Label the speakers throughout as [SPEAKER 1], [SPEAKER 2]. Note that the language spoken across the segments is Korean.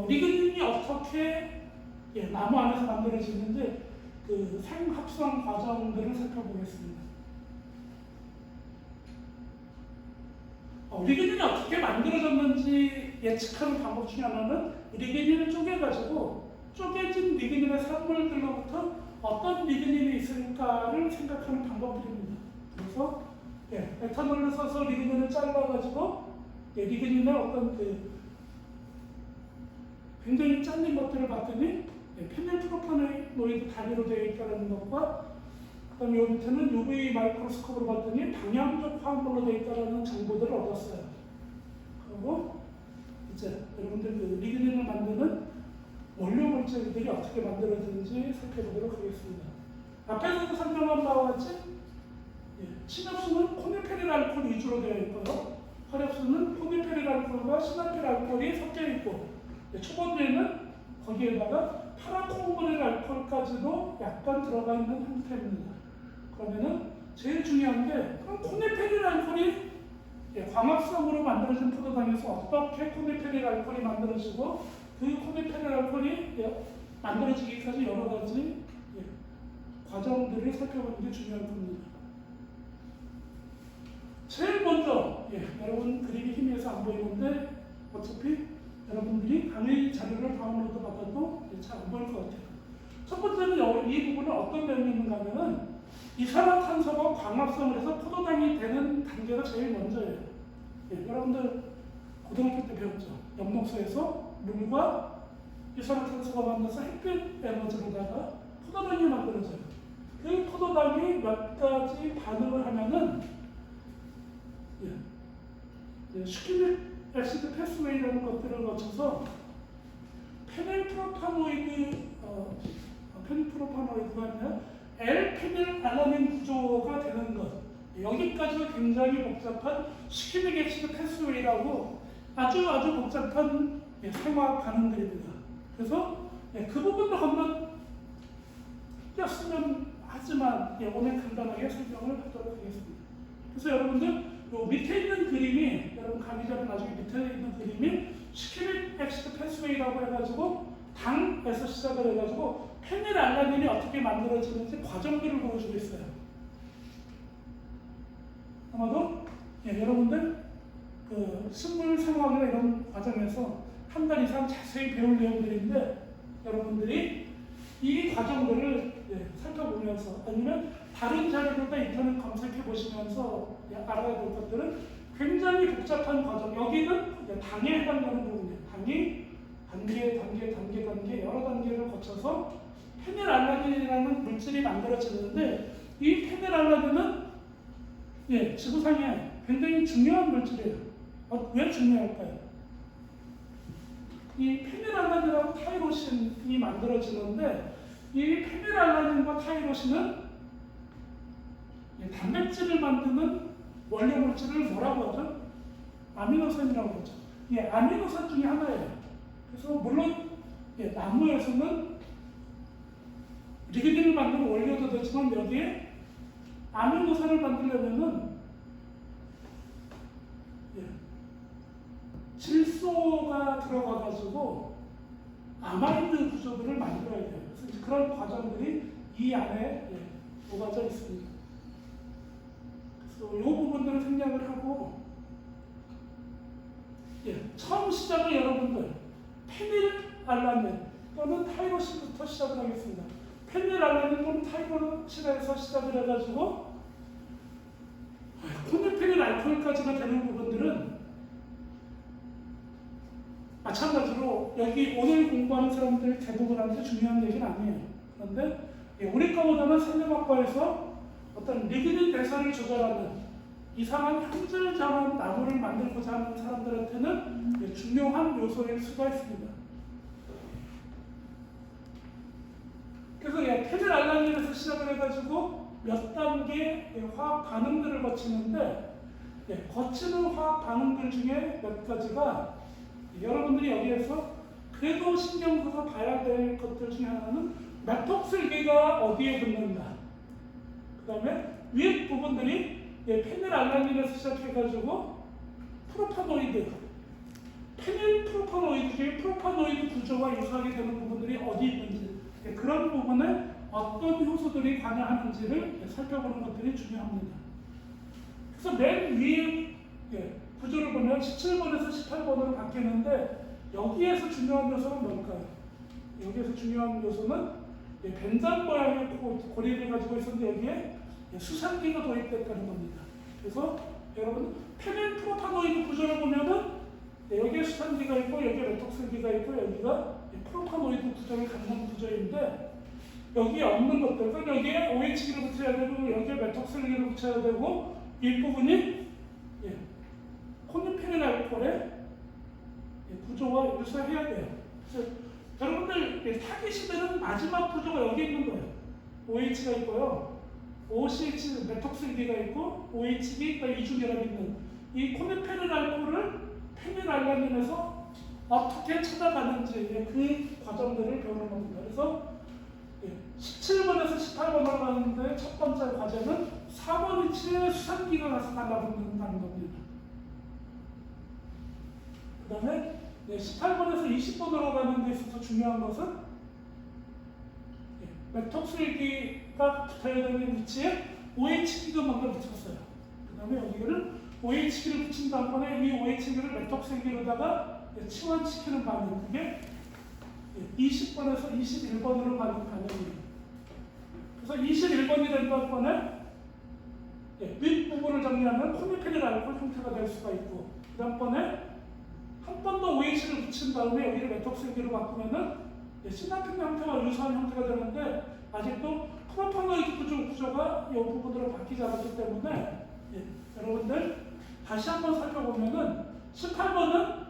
[SPEAKER 1] 리그닌이 어떻게 나무 안에서 만들어지는지 그 생합성 과정들을 살펴보겠습니다. 리그닌이 어떻게 만들어졌는지 예측하는 방법 중에 하나는 리그닌을 쪼개가지고 쪼개진 리그닌의 산물들로부터 어떤 리그닌이 있을까를 생각하는 방법들입니다. 그래서 에탄올을 써서 리그닌을 잘라가지고 리그닌의 어떤 굉장히 잘린 것들을 봤더니 페닐프로파노이드 단위로 되어 있다는 것과 그다음에 이 밑에는 UV 마이크로스코프로 봤더니 방향적 화합물로 되어 있다는 정보들을 얻었어요. 그리고 이제 여러분들 그 리그닌을 만드는 원료 물질들이 어떻게 만들어지는지 살펴보도록 하겠습니다. 앞에서도 설명한 바와 같이 친합수는 코니페릴 알코올 위주로 되어 있고요. 화력수는 코니페릴 알코올과 시나필 알코올이 섞여 있고 초반에는 거기에다가 파라코오르 알코올까지도 약간 들어가 있는 형태입니다. 그러면은 제일 중요한 게 그럼 코니페릴 알코올이 광합성으로 만들어진 포도당에서 어떻게 코니페릴 알코올이 만들어지고 그 코니페릴 알코올이 만들어지기까지 여러 가지 과정들을 살펴보는 게 중요한 겁니다. 제일 먼저 여러분 그림이 희미해서 안 보이는데 어차피 여러분들이 강의 자료를 다운로드 받아도 잘 안 보일 것 같아요. 첫 번째는 이 부분에 어떤 내용이 있는가 하면은 이산화탄소가 광합성을 해서 포도당이 되는 단계가 제일 먼저예요. 여러분들 고등학교 때 배웠죠. 엽록소에서 물과 이산화탄소가 만나서 햇빛 에너지로다가 포도당이 만들어져요. 그 포도당이 몇 가지 반응을 하면은 슈키믹 애시드 패스웨이라는 것들을 거쳐서 페닐프로파노이드가 아니라 L-페닐알라닌 구조가 되는 것. 여기까지가 굉장히 복잡한 슈키믹 애시드 패스웨이라고 아주 복잡한 생화학 반응들입니다. 그래서 그 부분도 한번 꼈으면 하지만 오늘 간단하게 설명을 하도록 하겠습니다. 그래서 여러분들 요 밑에 있는 그림이 여러분 강의자는 나중에 밑에 있는 그림이 슈키믹 애시드 패스웨이라고 해가지고 당에서 시작을 해가지고 페닐알라닌이 어떻게 만들어지는지 과정들을 보여주고 있어요. 아마도 여러분들 그 식물 생화학이나 이런 과정에서 한 달 이상 자세히 배울 내용들인데 여러분들이 이 과정들을 살펴보면서 아니면 다른 자료들도 인터넷 검색해 보시면서 알아야 될 것들은 굉장히 복잡한 과정. 여기는 당에 해당되는 부분이에요. 당이 단계 여러 단계를 거쳐서 페닐알라닌이라는 물질이 만들어지는데 이 페닐알라닌은 지구상에 굉장히 중요한 물질이에요. 왜 중요할까요? 이 페닐알라닌하고 타이로신이 만들어지는데 이 페닐알라닌과 타이로신은 단백질을 만드는 원료 물질을 뭐라고 하죠? 아미노산이라고 하죠. 아미노산 중에 하나예요. 그래서 물론 나무에서는 리그닌을 만드는 원료도 되지만 여기에 아미노산을 만들려면은 질소가 들어가가지고 아마이드 구조들을 만들어야 돼요. 그래서 그런 과정들이 이 안에 녹아져 있습니다. 그래서 이 부분들을 생략을 하고 처음 시작은 여러분들 페닐알라닌 또는 타이로신부터 시작을 하겠습니다. 페닐알라닌 또는 타이로신에서 시작을 해가지고 코니페릴 알코올까지가 되는 부분들은 마찬가지로 여기 오늘 공부하는 사람들 대부분한테 중요한 얘기는 아니에요. 그런데 우리 거보다는 산림학과에서 어떤 리그닌 대사를 조절하는 이상한 형질장한 나무를 만들고자 하는 사람들한테는 중요한 요소일 수가 있습니다. 그래서 페닐알라닌에서 시작을 해가지고 몇 단계의 화학 반응들을 거치는데 거치는 화학 반응들 중에 몇 가지가 여러분들이 여기에서 그래도 신경 써서 봐야 될 것들 중에 하나는 메톡슬기가 어디에 붙는가. 그 다음에 윗 부분들이 페닐알라닌에서 시작해가지고 프로파노이드 페닐 프로파노이드 중에 프로파노이드 구조와 유사하게 되는 부분들이 어디 있는지 그런 부분에 어떤 효소들이 관여하는지를 살펴보는 것들이 중요합니다. 그래서 맨 위에 구조를 보면 17번에서 18번으로 바뀌는데 여기에서 중요한 요소는 뭘까요? 여기에서 중요한 요소는 벤잔 모양의 고리를 가지고 있었는데 여기에 수산기가 도입됐다는 겁니다. 그래서 여러분 페닐 프로파노이드 구조를 보면은 여기에 수산기가 있고 여기에 메톡슬기가 있고 여기가 프로파노이드 구조를 갖는 구조인데 여기에 없는 것들, 그럼 여기에 OH기를 붙여야 되고 여기에 메톡슬기를 붙여야 되고 윗부분이 코니페닐 알코올의 구조와 유사해야 돼요. 그래서 여러분들 타깃이들은 마지막 구조가 여기 있는 거예요. OH가 있고요. OCH 메톡슬기가 있고 OH가 이중결합이 있는 이 코니페닐 알코올을 페닐알라닌에서 어떻게 찾아가는지 그 과정들을 배우는 겁니다. 그래서 17번에서 18번으로 가는데 첫 번째 과제는 4번 위치에 수산기가 가서 달라붙는다는 겁니다. 그 다음에 18번에서 20번으로 가는 데 있어서 중요한 것은 메톡슬기가 붙어야 되는 위치에 OH기가 먼저 붙였어요. 그 다음에 여기를 OH기를 붙인 다음에 이 OH기를 메톡슬기로다가 치환시키는 반응, 그게 20번에서 21번으로 가는 반응입니다. 그래서 21번이 된 다음에 윗부분을 정리하면 코니페닐 알코올 형태가 될 수가 있고 그 다음번에 한 번 더 OH를 붙인 다음에 여기를 메톡슬기로 바꾸면은 시나핀 형태와 유사한 형태가 되는데 아직도 프로파노이드 구조가 이 부분으로 바뀌지 않았기 때문에 여러분들 다시 한번 살펴보면은 18번은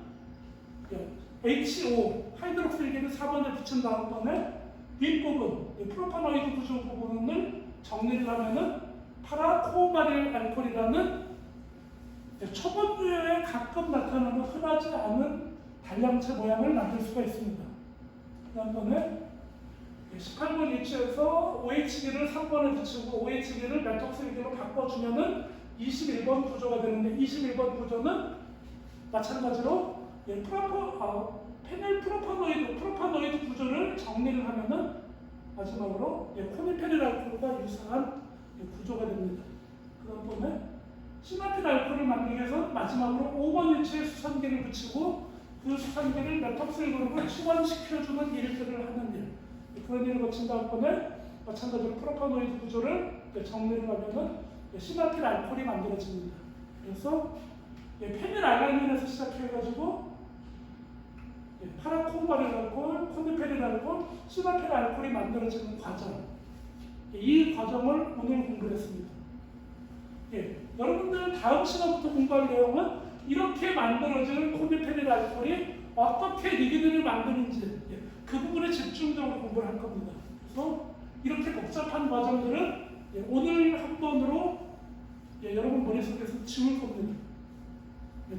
[SPEAKER 1] HO 하이드록실기를 4번에 붙인 다음번에 윗부분 프로파노이드 구조 부분을 정리를 하면은 파라코마릴 알코올이라는 초본유에 가끔 나타나는 흔하지 않은 단량체 모양을 만들 수가 있습니다. 그 다음번에 18번 위치에서 OH기를 3번에 붙이고 OH기를 메톡슬기로 바꿔주면은 21번 구조가 되는데 21번 구조는 마찬가지로 페닐 프로파노이드 구조를 정리를 하면은 마지막으로 코니페닐 알코올과 유사한 구조가 됩니다. 그 다음번에 시나핀 알코올을 만들기 위해서 마지막으로 5번 위치에 수산기를 붙이고 그 수산기를 메톡슬 그룹을 치환시켜주는 일들을 하는 일, 그런 일을 거친 다음번에 마찬가지로 프로파노이드 구조를 정리를 하면은 시나핀 알코올이 만들어집니다. 그래서 페닐알라닌에서 시작해가지고 파라코마릴 알코올, 코니페닐 알코올, 시나핀 알코올이 만들어지는 과정, 이 과정을 오늘 공부했습니다. 여러분들 다음 시간부터 공부할 내용은 이렇게 만들어지는 코니페닐 알코올이 어떻게 리기드를 만드는지 그 부분에 집중적으로 공부를 할 겁니다. 그래서 이렇게 복잡한 과정들은 오늘 한 번으로 여러분 머릿속에서 지울 겁니다.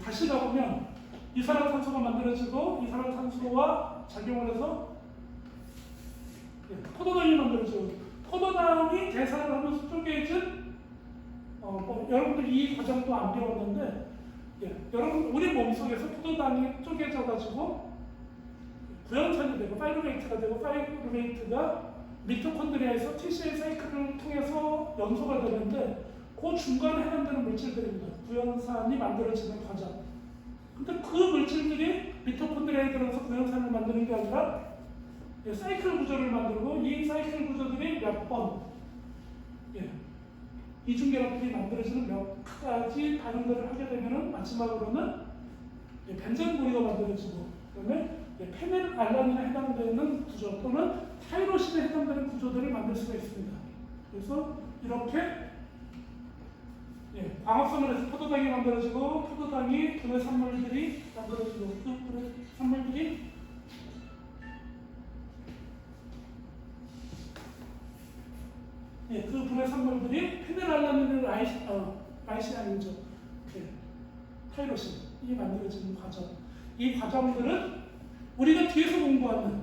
[SPEAKER 1] 다시 가보면 이산화탄소가 만들어지고 이산화탄소와 작용을 해서 포도당이 만들어지고 포도당이 대사를 하면서 쪼개진 여러분들 이 과정도 안 배웠는데 여러분 우리 몸속에서 포도당이 쪼개져 가지고 구연산이 되고 파이루베이트가 되고 파이루베이트가 미토콘드리아에서 TCA 사이클을 통해서 연소가 되는데 그 중간에 해당되는 물질들입니다. 구연산이 만들어지는 과정. 근데 그 물질들이 미토콘드리아에 들어서 구연산을 만드는 게 아니라 사이클 구조를 만들고 이 사이클 구조들이 몇 번 이중결합들이 만들어지는 몇 가지 반응들을 하게 되면 마지막으로는 벤젠 고리가 만들어지고 그다음에 페닐알라닌에 해당되는 구조 또는 타이로신에 해당되는 구조들을 만들 수가 있습니다. 그래서 이렇게 광합성을 해서 포도당이 만들어지고 포도당이 분해 산물들이 만들어지고 그 분해 산물들이 그 분해 산물들이 페닐알라닌을 라이신아닌죠. 타이로신이 만들어지는 과정. 이 과정들은 우리가 뒤에서 공부하는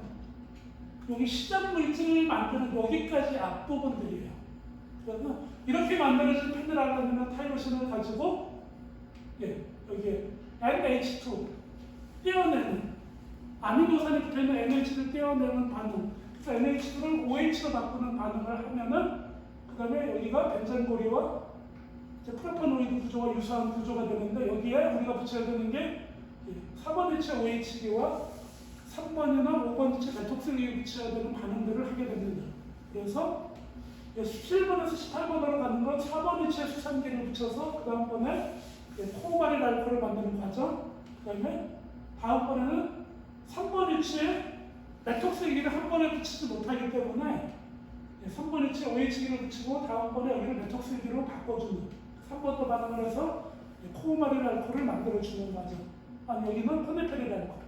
[SPEAKER 1] 여기 시작 물질을 만드는 여기까지 앞부분들이에요. 그러면 이렇게 만들어진 페닐알라닌과 타이로신을 가지고 여기에 NH2 떼어내는 아미노산이 붙어있는 NH를 떼어내는 반응. 그래서 NH를 OH로 바꾸는 반응을 하면은 그 다음에 여기가 벤젠고리와 프로파노이드 구조와 유사한 구조가 되는데 여기에 우리가 붙여야 되는 게 4번이체 OH기와 3번이나 5번이체 메톡sil기를 붙여야 되는 반응들을 하게 됩니다. 그래서 17번에서 18번으로 가는 건 4번이체 수산기를 붙여서 그 다음번에 코오바릴 알코올을 만드는 과정, 그 다음에 다음번에는 3번이체 메톡sil기를 한 번에 붙이지 못하기 때문에 3번이체 OH기를 붙이고 다음번에 여기를 메톡sil기로 바꿔주는 3번도 반응을 해서 코오바릴 알코올을 만들어주는 과정. 아니 여기는 코네페릴 알코올.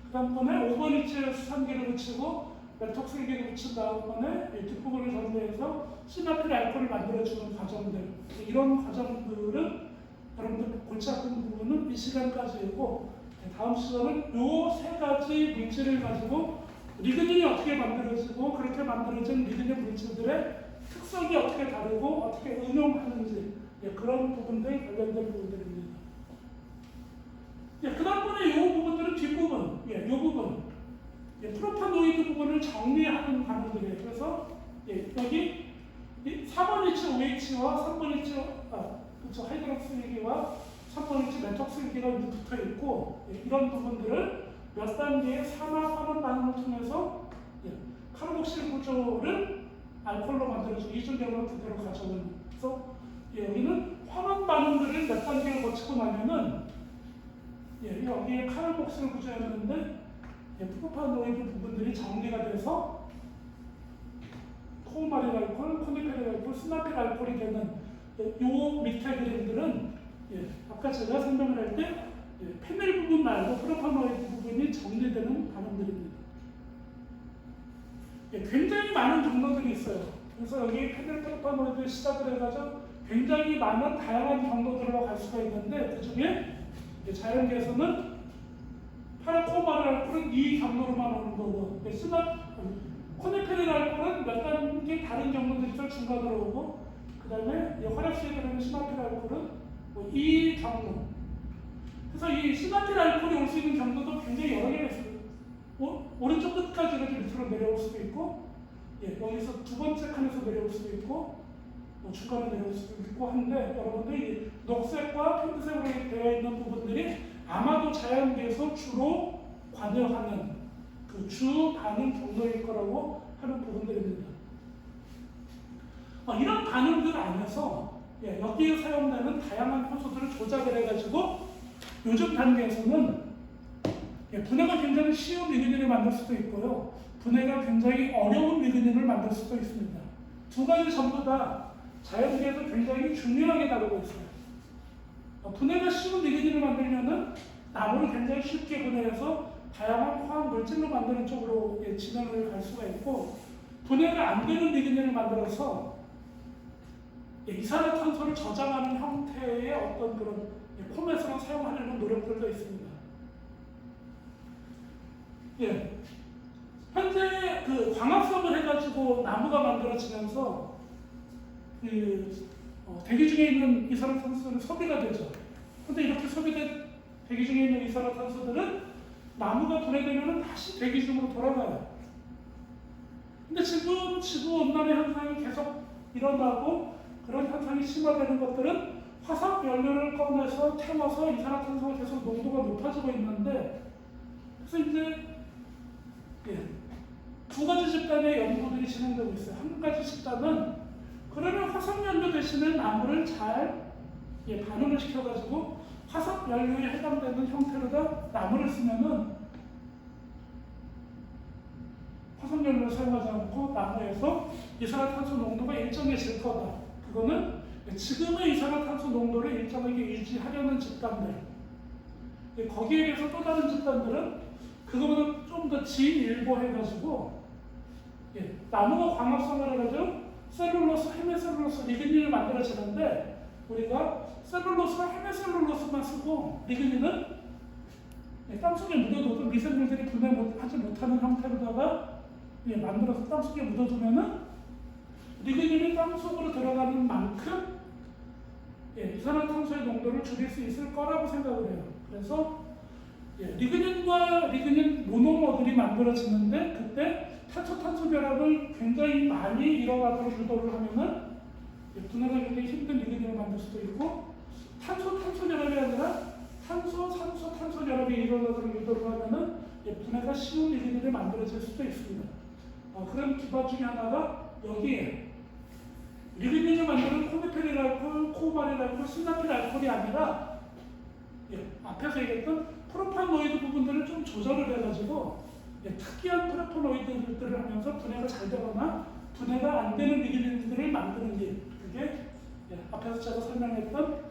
[SPEAKER 1] 그 다음번에 5번이체 수산기를 붙이고 메톡sil기를 붙인 다음번에 뒷부분을 전개해서 시나필 알코올을 만들어주는 과정들. 이런 과정들은 여러분들 골치 아픈 부분은 이 시간까지이고 다음 시간은 이 세 가지 물질을 가지고 리그닌이 어떻게 만들어지고 그렇게 만들어진 리그닌 물질들의 특성이 어떻게 다르고 어떻게 응용하는지 그런 부분들 관련된 부분들입니다. 그 다음번에 이 부분들은 뒷부분, 이 부분 프로파노이드 부분을 정리하는 반응들이에요. 그래서 여기 4번이체 OH와 3번이체 그렇죠, 하이드록실기와 3번이체 메톡실기가 붙어 있고 이런 부분들을 몇 단계의 산화하는 반응을 통해서 카르복실 구조를 알코올로 만들어주고 이중경으로 그대로 가져오는. 그래서 여기는 환원 반응들을 몇 단계를 거치고 나면은 여기에 카르복실 구조였는데 프로파노이드 부분들이 정리가 돼서 코오바릴 알코올, 코니페릴 알코올, 스나필 알코올이 되는 요 밑에 그림들은 아까 제가 설명을 할 때 페닐 부분 말고 프로파노이드 부분이 정리되는 반응들입니다. 굉장히 많은 경로들이 있어요. 그래서 여기 페닐 프로파노이드 시작을 해가지고 굉장히 많은 다양한 경로들로 갈 수가 있는데 그 중에 자연계에서는 코오바릴 알코올은 이 경로로만 오는 거고 코니페릴 알코올은 몇 단계 다른 경로들이 중간으로 오고 그 다음에 화력시에 들어있는 시나필 알코올은 이 경로. 그래서 이 시나필 알코올이 올 수 있는 경로도 굉장히 여러 개가 있어요. 오른쪽 끝까지 이렇게 밑으로 내려올 수도 있고 여기서 두 번째 칸에서 내려올 수도 있고 중간에 내려올 수도 있고 한데 여러분들이 녹색과 핑크색으로 되어 있는 부분들이 아마도 자연계에서 주로 관여하는 그 주 반응 경로일 거라고 하는 부분들입니다. 이런 반응들 안에서 여기에 사용되는 다양한 효소들을 조작을 해가지고 요즘 단계에서는 분해가 굉장히 쉬운 리그닌을 만들 수도 있고요. 분해가 굉장히 어려운 리그닌을 만들 수도 있습니다. 두 가지 전부 다 자연계에서 굉장히 중요하게 다루고 있어요. 분해가 쉬운 리그닌을 만들려면 나무를 굉장히 쉽게 분해해서 다양한 화학 물질로 만드는 쪽으로 진행을 갈 수가 있고 분해가 안 되는 리그닌을 만들어서 이산화탄소를 저장하는 형태의 어떤 그런 포맷으로 사용하려는 노력들도 있습니다. 현재 그 광합성을 해가지고 나무가 만들어지면서 대기 중에 있는 이산화탄소는 소비가 되죠. 근데 이렇게 소비된 대기 중에 있는 이산화탄소들은 나무가 분해되면 다시 대기 중으로 돌아가요. 근데 지금 지구온난화 현상이 계속 일어나고 그런 현상이 심화되는 것들은 화석 연료를 꺼내서 태워서 이산화탄소가 계속 농도가 높아지고 있는데 그래서 이제 두 가지 집단의 연구들이 진행되고 있어요. 한 가지 집단은 그러면 화석 연료 대신에 나무를 잘 반응을 시켜가지고 화석 연료에 해당되는 형태로다 나무를 쓰면은 화석 연료를 사용하지 않고 나무에서 이산화탄소 농도가 일정해질 거다. 그거는 지금의 이산화탄소 농도를 일정하게 유지하려는 집단들. 거기에 비해서 또 다른 집단들은 그거보다 좀 더 진일보해가지고 나무가 광합성을 해가지고 셀룰로스, 헤미셀룰로스, 리그닌을 만들어지는데 우리가 셀룰로스와 헤미셀룰로스만 쓰고 리그닌은 땅속에 묻어둬도 미생물들이 분해하지 못하는 형태로다가 만들어서 땅속에 묻어두면은 리그닌이 땅속으로 들어가는 만큼 이산화탄소의 농도를 줄일 수 있을 거라고 생각을 해요. 그래서 리그닌과 리그닌 모노머들이 만들어지는데 그때 탄소 결합을 굉장히 많이 일어나도록 유도를 하면은 분해가 굉장히 힘든 리그닌을 만들 수도 있고 탄소 결합이 아니라 탄소 결합이 일어나도록 유도를 하면은 분해가 쉬운 리그닌을 만들어질 수도 있습니다. 그런 기반 중에 하나가 여기에 리그닌을 만드는 코니페릴 알코올, 코오바릴 알코올, 시나필 알코올이 아니라 앞에서 얘기했던 프로파노이드 부분들을 좀 조절을 해가지고 특이한 프로파노이드들을 하면서 분해가 잘 되거나 분해가 안 되는 리그닌들을 만드는 일, 그게 앞에서 제가 설명했던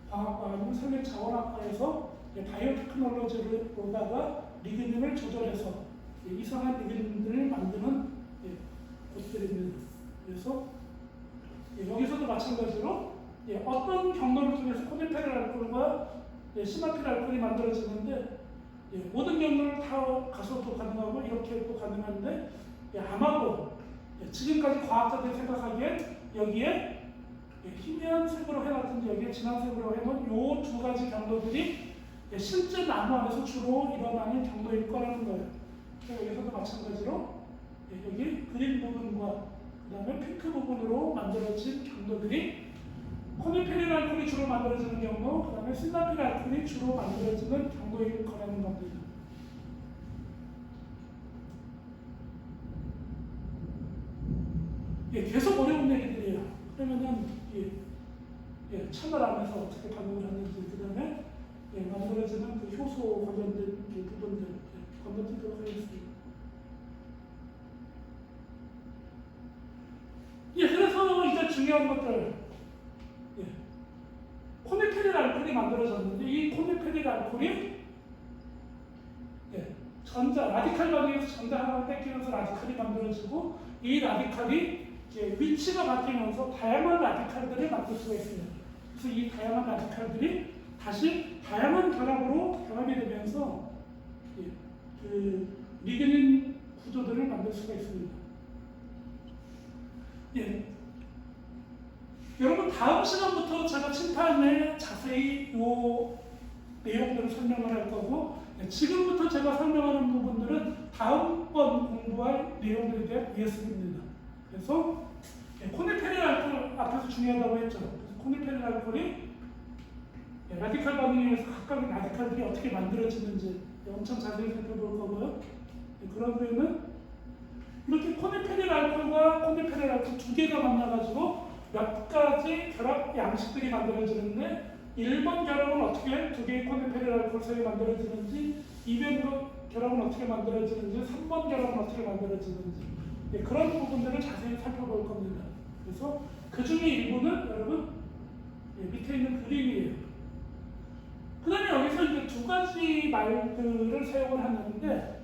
[SPEAKER 1] 산림과학과 아니면 산림자원학과에서 바이오테크놀로지를 보다가 리그닌을 조절해서 이상한 리그닌들을 만드는 곳들입니다. 그래서 여기서도 마찬가지로 어떤 경로를 통해서 코니페릴 알코올과 시나필 알코올이 만들어지는데 모든 경로를 다 가서도 가능하고 이렇게 또 가능한데 아마도 지금까지 과학자들이 생각하기에 여기에 희미한 색으로 해놨든지 여기에 진한 색으로 해놓은 이 두 가지 경로들이 실제 나무 안에서 주로 일어나는 경로일 거라는 거예요. 여기서도 마찬가지로 여기 그린 부분과 그 다음에 핑크 부분으로 만들어진 경로들이 코니페릴 알코올이 주로 만들어지는 경로, 그 다음에 시나필 알코올이 주로 만들어지는 경로일 거라는 겁니다. 계속 어려운 얘기들이에요. 그러면은 채널 안에서 어떻게 반응을 하는지, 그 다음에 만들어지는 그 효소 관련된 부분들 건너뛰도록 하겠습니다. 그래서 이제 중요한 것들, 코니페릴 알코올이 만들어졌는데 이 코니페릴 알코올이 라디칼 반응에서 전자 하나를 뺏기면서 라디칼이 만들어지고 이 라디칼이 위치가 바뀌면서 다양한 라디칼들을 만들 수가 있습니다. 그래서 이 다양한 라디칼들이 다시 다양한 결합으로 결합이 되면서 그 리그닌 구조들을 만들 수가 있습니다. 여러분 다음 시간부터 제가 칠판에 자세히 이 내용들을 설명을 할 거고 지금부터 제가 설명하는 부분들은 다음번 공부할 내용들에 대한 예습입니다. 그래서 코니페릴 알코올 앞에서 중요하다고 했죠. 그래서 코니페릴 알코올이 라디칼 반응에 의해서 각각의 라디칼들이 어떻게 만들어지는지 엄청 자세히 살펴볼 거고요. 그런 후에는 이렇게 코니페릴 알코올과 코니페릴 알코올 두 개가 만나가지고 몇 가지 결합 양식들이 만들어지는데 1번 결합은 어떻게 두 개의 코니페릴 알코올 사이에 만들어지는지 2번 결합은 어떻게 만들어지는지 3번 결합은 어떻게 만들어지는지 그런 부분들을 자세히 살펴볼 겁니다. 그래서 그 중에 일부는 여러분 밑에 있는 그림이에요. 그 다음에 여기서 이제 두 가지 말들을 사용을 하는데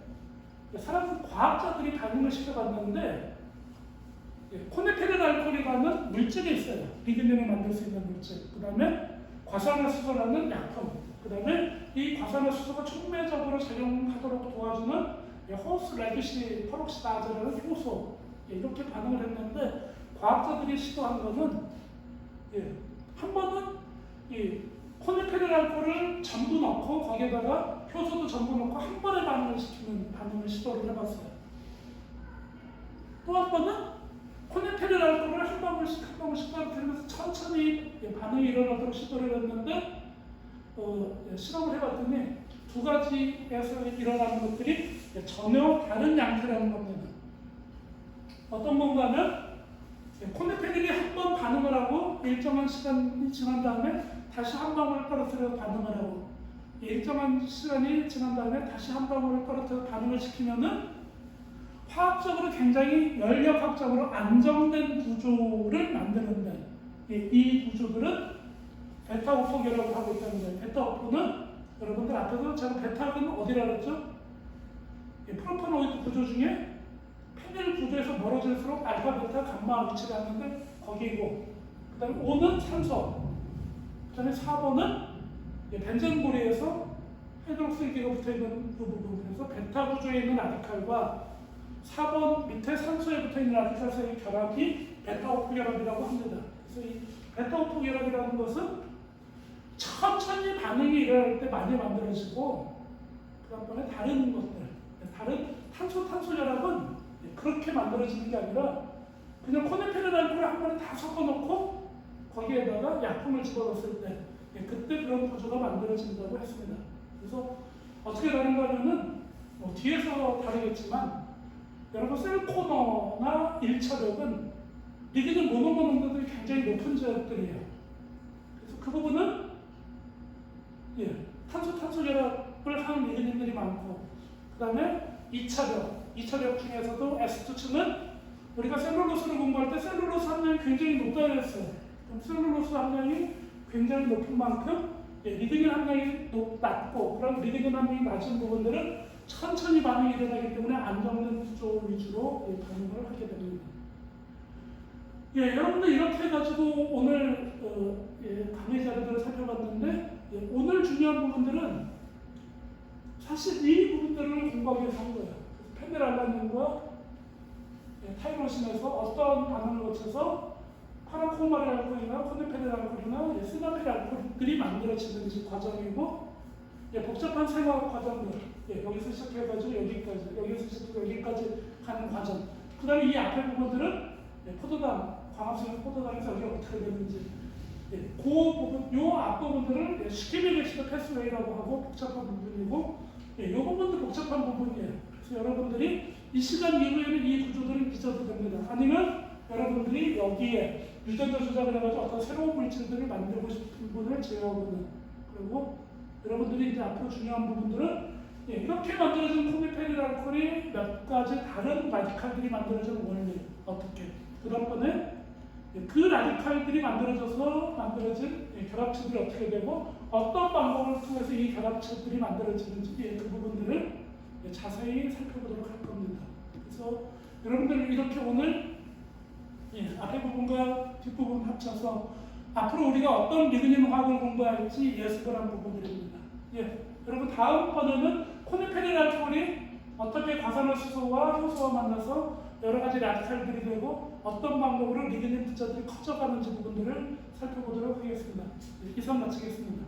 [SPEAKER 1] 사람 과학자들이 반응을 시켜봤는데 코니페릴 알코올이라는 물질이 있어요. 리그닌을 만들 수 있는 물질. 그 다음에 과산화수소라는 약품. 그 다음에 이 과산화수소가 촉매적으로 작용하도록 도와주는 호스 레드시 퍼록시다즈라는 효소. 이렇게 반응을 했는데 과학자들이 시도한 것은 한 번은 이 코니페릴 알코올을 전부 넣고 거기에다가 효소도 전부 넣고 한 번에 반응을 시키는 반응을 시도를 해봤어요. 또 한 번은 코니페릴 알코올을 한 방울씩 떨어뜨리면서 천천히 반응이 일어나도록 시도를 했는데 실험을 해봤더니 두 가지에서 일어나는 것들이 전혀 다른 양태라는 겁니다. 어떤 건가는 코니페릴이 한 번 반응을 하고 일정한 시간이 지난 다음에 다시 한 방울을 떨어뜨려서 반응을 하고 일정한 시간이 지난 다음에 다시 한 방울을 떨어뜨려서 반응을 시키면은 화학적으로 굉장히 열역학적으로 안정된 구조를 만드는데 이 구조들은 베타-오포 결합을 하고 있다는 거예요. 베타-오포는 여러분들 앞에서 제가 베타는 어디라 그랬죠? 프로파노이드 구조 중에 페닐 구조에서 멀어질수록 알파, 베타, 감마 위치를 하는데 거기고 그 다음에 O는 산소 그 다음에 4번은 벤젠고리에서 하이드록실기가 붙어있는 그 부분 그래서 베타 구조에 있는 라디칼과 4번 밑에 산소에 붙어있는 라디칼 사이의 결합이 베타-오포 결합이라고 합니다. 그래서 이 베타-오포 결합이라는 것은 천천히 반응이 일어날 때 많이 만들어지고 그다음에 다른 것들, 다른 탄소 결합은 그렇게 만들어지는 게 아니라 그냥 코네페놀 알코올을 한 번에 다 섞어놓고 거기에다가 약품을 집어넣었을 때 그때 그런 구조가 만들어진다고 했습니다. 그래서 어떻게 다른가 하면은 뒤에서 다르겠지만 여러분 셀코너나 일처력은 리그는 모노머 농도들이 굉장히 높은 제약들이에요. 그래서 그 부분은 탄소 결합을 하는 리그닌들이 많고 그 다음에 2차력 중에서도 S2층은 우리가 셀룰로스를 공부할 때 셀룰로스 함량이 굉장히 높다고 했어요. 그럼 셀룰로스 함량이 굉장히 높은 만큼 리그닌 함량이 낮고 그런 리그닌 함량이 낮은 부분들은 천천히 반응이 일어나기 때문에 안정된 구조 위주로 반응을 하게 됩니다. 여러분들 이렇게 해가지고 오늘 강의 자료들을 살펴봤는데 오늘 중요한 부분들은 사실 이 부분들을 공부하기 위해서 한 거예요. 페닐알라닌과 타이로신에서 어떤 반응을 거쳐서 파라코마릴 알코올이나 코네페닐 알코올이나 시나필 알코올들이 만들어지는지 과정이고 복잡한 생화학 과정들 여기서 시작해가지고 여기서 시작해서 여기까지 가는 과정 그 다음에 이 앞에 부분들은 포도당, 광합성 포도당에서 여기가 어떻게 되는지 그 부분, 요 앞부분들을 시키미게시드 패스웨이라고 하고 복잡한 부분이고 이 부분도 복잡한 부분이에요. 그래서 여러분들이 이 시간 이후에는 이 구조들을 잊어도 됩니다. 아니면 여러분들이 여기에 유전자 조작을 해가지고 어떤 새로운 물질들을 만들고 싶은 분을 제어하거나 그리고 여러분들이 이제 앞으로 중요한 부분들은 이렇게 만들어진 코네페닐 알코올이 몇 가지 다른 라디칼들이 만들어진 원리 어떻게 그다음번에 그 라디칼들이 만들어져서 만들어진 결합체들이 어떻게 되고 어떤 방법을 통해서 이 결합체들이 만들어지는지 그 부분들을 자세히 살펴보도록 할 겁니다. 그래서 여러분들 이렇게 오늘 앞에 부분과 뒷부분 합쳐서 앞으로 우리가 어떤 리그닌 화학을 공부할지 예습을 한 부분들입니다. 여러분 다음번에는 코네페닐 알코올이 어떻게 과산화수소와 효소와 만나서 여러 가지 라디칼들이 되고 어떤 방법으로 리그닌 분자들이 커져가는지 부분들을 살펴보도록 하겠습니다. 이상 마치겠습니다.